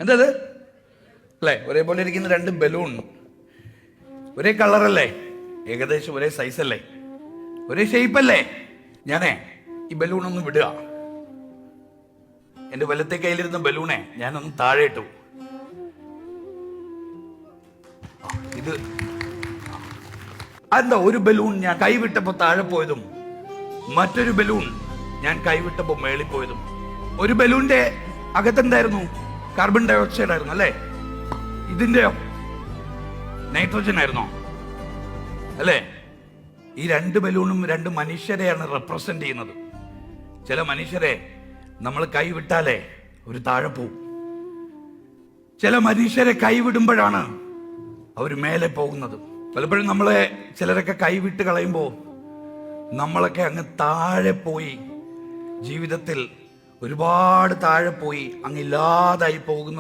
എന്തത് അല്ലേ? ഒരേപോലെ ഇരിക്കുന്ന രണ്ട് ബലൂൺ, ഒരേ കളറല്ലേ, ഏകദേശം ഒരേ സൈസല്ലേ, ഒരേ ഷേപ്പല്ലേ? ഞാനേ ഈ ബലൂൺ ഒന്ന് വിടുക. എൻ്റെ വലത്തെ കയ്യിലിരുന്ന ബലൂണെ ഞാനൊന്ന് താഴെ ഇട്ടു. ഇത് എന്താ, ഒരു ബലൂൺ ഞാൻ കൈവിട്ടപ്പോ താഴെ പോയതും മറ്റൊരു ബലൂൺ ഞാൻ കൈവിട്ടപ്പോ മേളിൽ പോയതും. ഒരു ബലൂണിന്റെ അകത്തെന്തായിരുന്നു? കാർബൺ ഡൈ ഓക്സൈഡ് ആയിരുന്നു അല്ലേ? ഇതിന്റെയോ നൈട്രോജൻ ആയിരുന്നോ? അല്ലേ? ഈ രണ്ട് ബലൂണും രണ്ട് മനുഷ്യരെയാണ് റെപ്രസെന്റ് ചെയ്യുന്നത്. ചില മനുഷ്യരെ നമ്മൾ കൈവിട്ടാലേ ഒരു താഴെ പോവും. ചില മനുഷ്യരെ കൈവിടുമ്പോഴാണ് അവർ മേലെ പോകുന്നത്. പലപ്പോഴും നമ്മളെ ചിലരൊക്കെ കൈവിട്ട് കളയുമ്പോൾ നമ്മളൊക്കെ അങ്ങ് താഴെ പോയി, ജീവിതത്തിൽ ഒരുപാട് താഴെ പോയി അങ്ങ് ഇല്ലാതായി പോകുന്ന